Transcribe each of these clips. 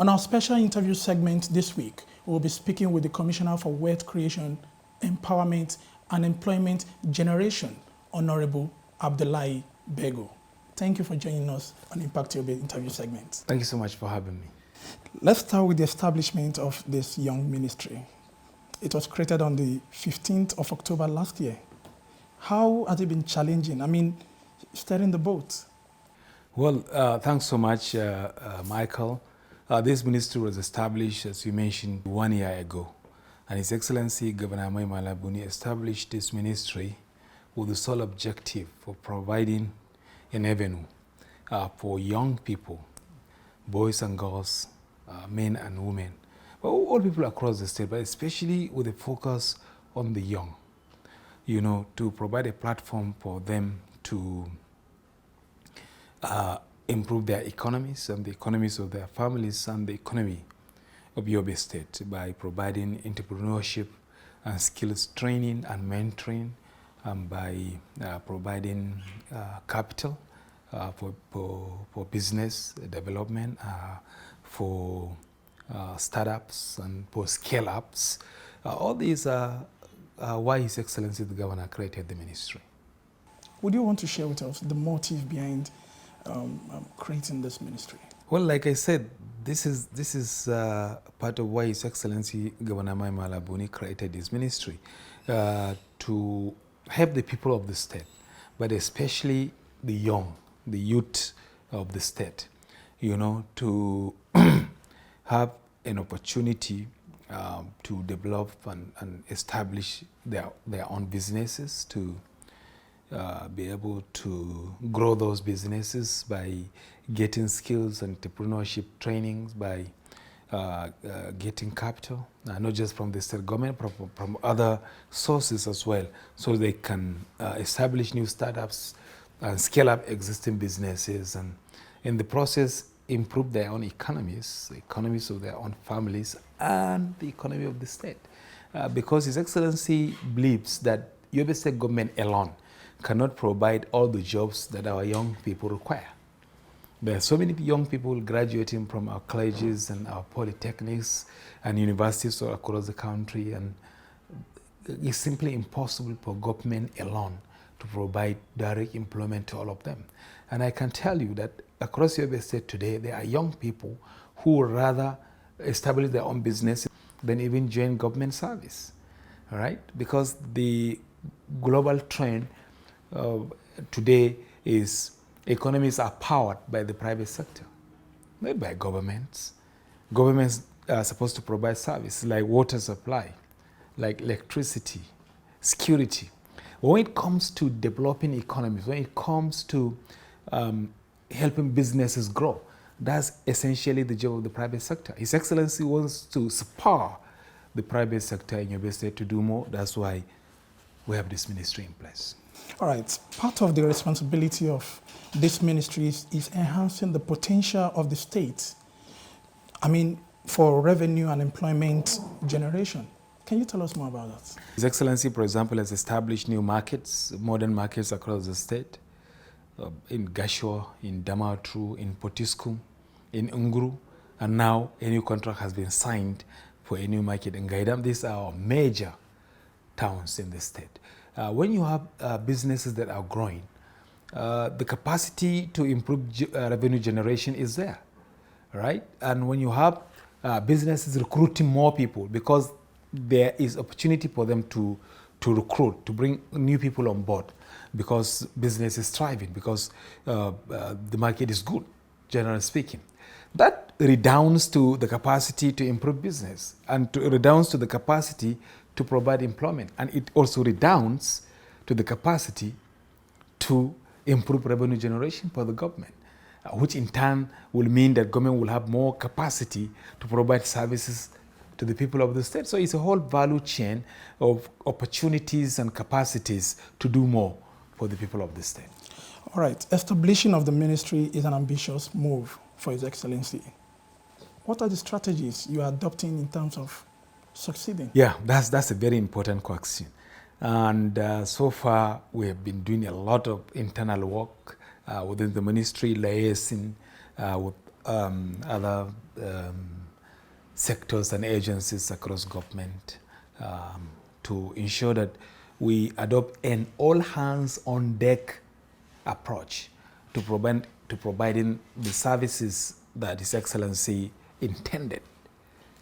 On our special interview segment this week, we will be speaking with the Commissioner for Wealth Creation, Empowerment and Employment Generation, Honorable Abdullahi Bego. Thank you for joining us on Impact Yobe interview segment. Thank you so much for having me. Let's start with the establishment of this young ministry. It was created on the 15th of October last year. How has it been challenging? I mean, steering the boat. Well, thanks so much, Michael. This ministry was established, as you mentioned, 1 year ago. And His Excellency Governor Mai Malabuni established this ministry with the sole objective of providing an avenue for young people, boys and girls, men and women, but all people across the state, but especially with a focus on the young, to provide a platform for them to improve their economies and the economies of their families and the economy of Yobe State by providing entrepreneurship and skills training and mentoring, by providing capital for business development, for startups and for scale-ups. All these are why His Excellency the Governor created the ministry. Would you want to share with us the motive behind creating this ministry? Well, like I said, this is part of why His Excellency Governor Mai Malabuni created this ministry, to help the people of the state, but especially the young, the youth of the state, to have an opportunity to develop and establish their own businesses, to be able to grow those businesses by getting skills and entrepreneurship trainings, by getting capital, not just from the state government, but from other sources as well, so they can establish new startups and scale up existing businesses, and in the process improve their own economies, the economies of their own families, and the economy of the state. Because His Excellency believes that Yobe State government alone cannot provide all the jobs that our young people require. There are so many young people graduating from our colleges and our polytechnics and universities all across the country, and it's simply impossible for government alone to provide direct employment to all of them. And I can tell you that across Yobe State today, there are young people who would rather establish their own business than even join government service, all right? Because the global trend today is economies are powered by the private sector, not by governments. Governments are supposed to provide service like water supply, like electricity, security. When it comes to developing economies, when it comes to helping businesses grow, that's essentially the job of the private sector. His Excellency wants to spur the private sector in Yobe State to do more. That's why we have this ministry in place. All right. Part of the responsibility of this ministry is enhancing the potential of the state, for revenue and employment generation. Can you tell us more about that? His Excellency, for example, has established new markets, modern markets across the state, in Gashua, in Damatru, in Potiskum, in Unguru, and now a new contract has been signed for a new market in Gaidam. These are our major towns in the state. When you have businesses that are growing, the capacity to improve revenue generation is there, right? And when you have businesses recruiting more people, because there is opportunity for them to recruit, to bring new people on board, because business is thriving, because the market is good, generally speaking. That redounds to the capacity to improve business, and redounds to the capacity to provide employment. And it also redounds to the capacity to improve revenue generation for the government, which in turn will mean that government will have more capacity to provide services to the people of the state. So it's a whole value chain of opportunities and capacities to do more for the people of the state. All right. Establishing of the ministry is an ambitious move for His Excellency. What are the strategies you are adopting in terms of succeeding? Yeah, that's a very important question. And so far, we have been doing a lot of internal work within the ministry, liaising with other sectors and agencies across government to ensure that we adopt an all-hands-on-deck approach to providing the services that His Excellency intended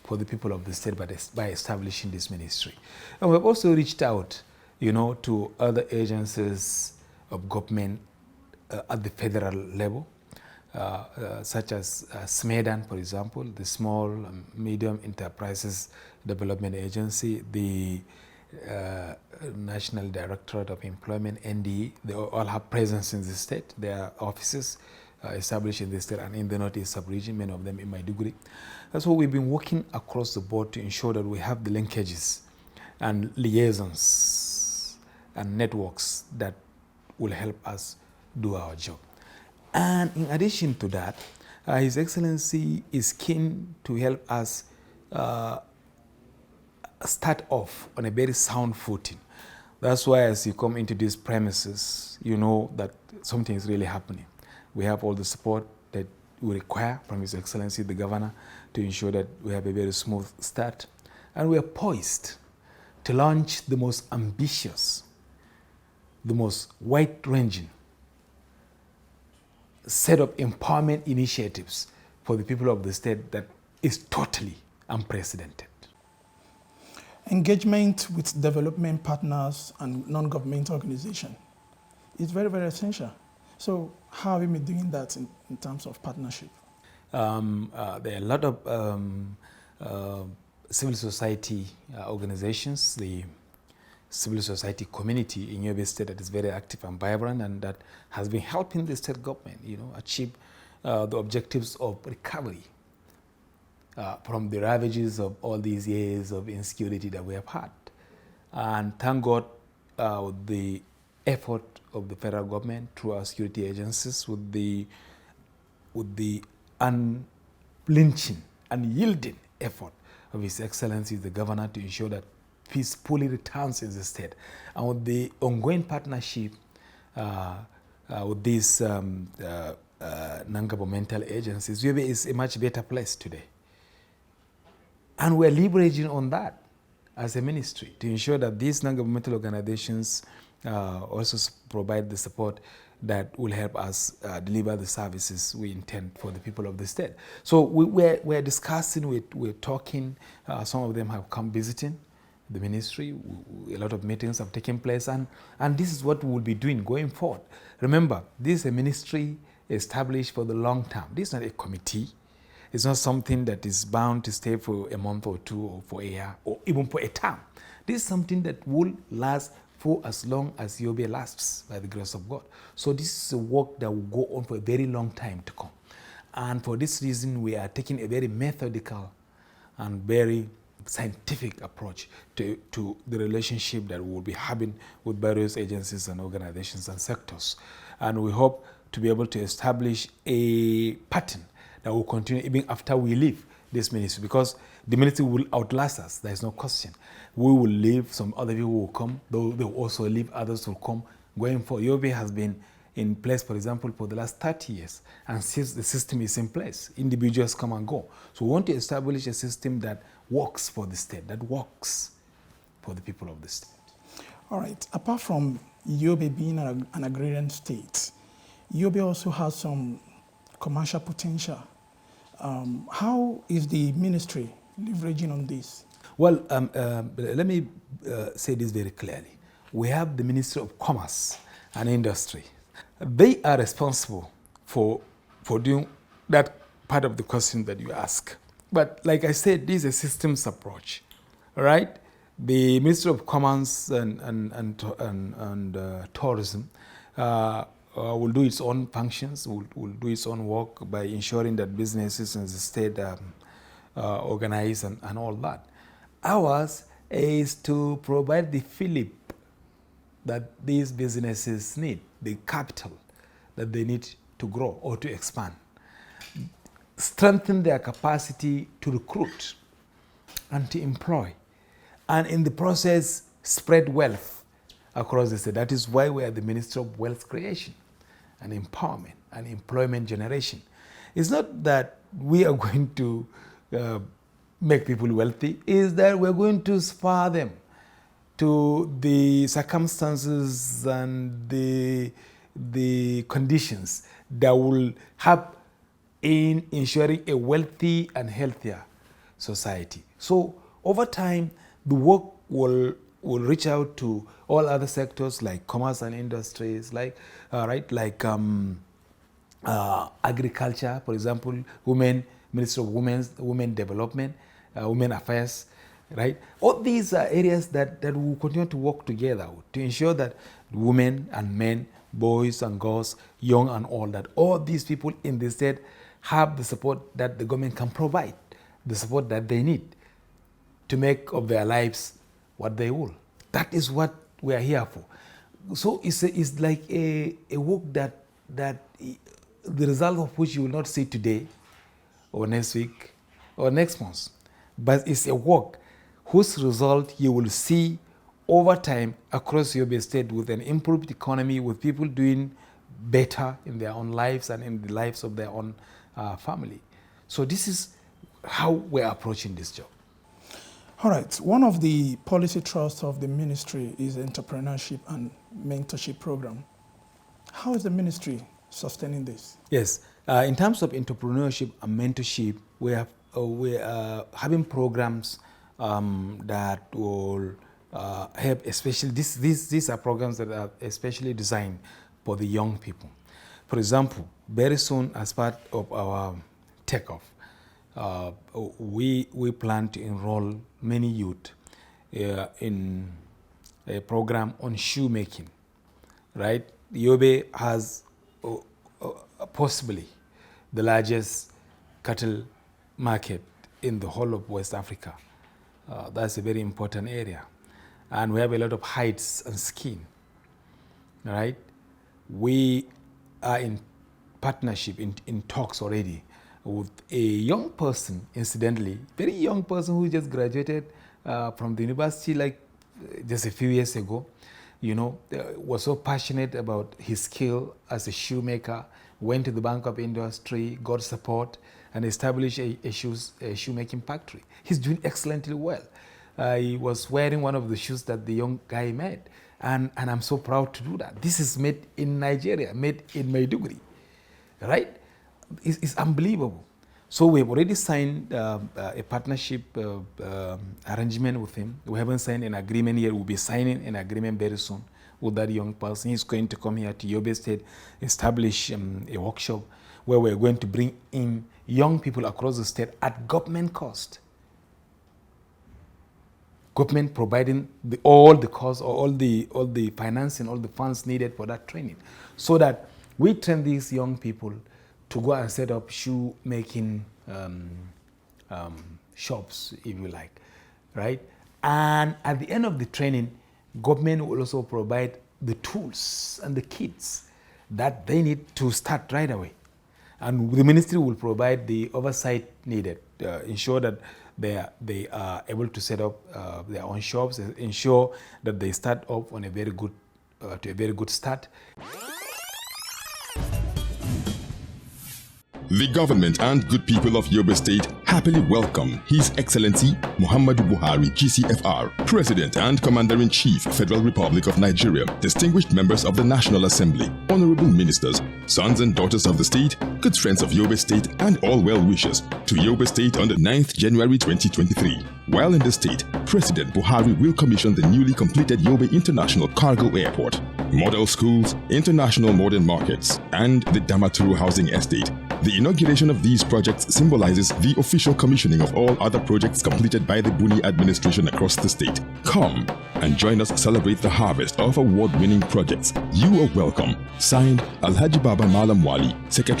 for the people of the state by establishing this ministry. And we've also reached out, to other agencies of government at the federal level, such as SMEDAN, for example, the Small and Medium Enterprises Development Agency, the National Directorate of Employment, NDE. They all have presence in the state. Their offices established in the state and in the Northeast sub-region, many of them in Maiduguri. That's why we've been working across the board to ensure that we have the linkages and liaisons and networks that will help us do our job. And in addition to that, His Excellency is keen to help us start off on a very sound footing. That's why as you come into these premises, you know that something is really happening. We have all the support that we require from His Excellency, the Governor, to ensure that we have a very smooth start. And we are poised to launch the most ambitious, the most wide-ranging set of empowerment initiatives for the people of the state that is totally unprecedented. Engagement with development partners and non-governmental organizations is very, very essential. So how have you been doing that in terms of partnership? There are a lot of civil society organizations, the civil society community in Yobe State that is very active and vibrant, and that has been helping the state government, achieve the objectives of recovery from the ravages of all these years of insecurity that we have had. And thank God with the effort of the federal government through our security agencies, with the unflinching, unyielding effort of His Excellency the Governor to ensure that peace fully returns in the state, and with the ongoing partnership with these non-governmental agencies, Yobe is a much better place today. And we're leveraging on that as a ministry to ensure that these non-governmental organizations also provide the support that will help us deliver the services we intend for the people of the state. So we're discussing, we're talking, some of them have come visiting the ministry. A lot of meetings have taken place, and this is what we will be doing going forward. Remember, this is a ministry established for the long term. This is not a committee. It's not something that is bound to stay for a month or two or for a year or even for a term. This is something that will last for as long as Yobe lasts, by the grace of God. So this is a work that will go on for a very long time to come. And for this reason, we are taking a very methodical and very scientific approach to the relationship that we will be having with various agencies and organizations and sectors. And we hope to be able to establish a pattern that will continue even after we leave this ministry, because the ministry will outlast us. There is no question. We will leave, some other people will come, they will also leave, others will come. Going forward, Yobe has been in place, for example, for the last 30 years, and since the system is in place, individuals come and go. So we want to establish a system that works for the state, that works for the people of the state. All right. Apart from Yobe being an agrarian state, Yobe also has some commercial potential. How is the ministry leveraging on this? Well, let me say this very clearly. We have the Ministry of Commerce and Industry. They are responsible for doing that part of the question that you ask. But like I said, this is a systems approach, right? The Ministry of Commerce and Tourism will do its own functions, will do its own work by ensuring that businesses in the state organize and all that. Ours is to provide the fillip that these businesses need, the capital that they need to grow or to expand, strengthen their capacity to recruit and to employ, and in the process spread wealth across the state. That is why we are the Ministry of Wealth Creation and Empowerment and Employment Generation. It's not that we are going to make people wealthy, it's that we're going to spur them to the circumstances and the conditions that will help in ensuring a wealthy and healthier society. So over time, the work will reach out to all other sectors like commerce and industries, like agriculture, for example, Ministry of Women Development, Women Affairs, right? All these are areas that we will continue to work together to ensure that women and men, boys and girls, young and old, that all these people in the state have the support that the government can provide, the support that they need to make of their lives what they will. That is what we are here for. So it's like a work that the result of which you will not see today or next week or next month, but it's a work whose result you will see over time across Yobe State with an improved economy, with people doing better in their own lives and in the lives of their own family. So this is how we're approaching this job. All right. One of the policy thrusts of the ministry is entrepreneurship and mentorship program. How is the ministry sustaining this? Yes. In terms of entrepreneurship and mentorship, we are having programs that will help, especially these are programs that are especially designed for the young people. For example, very soon, as part of our takeoff, we plan to enroll many youth in a program on shoemaking, right? Yobe has possibly the largest cattle market in the whole of West Africa. That's a very important area. And we have a lot of hides and skin, right? We are in partnership, in talks already with a young person, incidentally, very young person who just graduated from the university like just a few years ago, was so passionate about his skill as a shoemaker, went to the Bank of Industry, got support, and established a shoemaking factory. He's doing excellently well. He was wearing one of the shoes that the young guy made, and I'm so proud to do that. This is made in Nigeria, made in Maiduguri, right? It's unbelievable. So we've already signed a partnership arrangement with him. We haven't signed an agreement yet. We'll be signing an agreement very soon with that young person. He's going to come here to Yobe State, establish a workshop where we're going to bring in young people across the state at government cost. Government providing all the cost or all the financing, all the funds needed for that training, so that we train these young people to go and set up shoemaking shops, if you like, right? And at the end of the training, government will also provide the tools and the kits that they need to start right away. And the ministry will provide the oversight needed, ensure that they are able to set up their own shops, ensure that they start off on a very good start. The government and good people of Yobe State happily welcome His Excellency Muhammadu Buhari, GCFR, President and Commander-in-Chief, Federal Republic of Nigeria, distinguished members of the National Assembly, honorable ministers, sons and daughters of the state, good friends of Yobe State, and all well-wishers to Yobe State on the 9th January 2023. While in the state, President Buhari will commission the newly completed Yobe International Cargo Airport, model schools, international modern markets, and the Damaturu Housing Estate. The inauguration of these projects symbolizes the official commissioning of all other projects completed by the Buni administration across the state. Come and join us celebrate the harvest of award-winning projects. You are welcome. Signed, Alhaji Baba Malam Wali, Secretary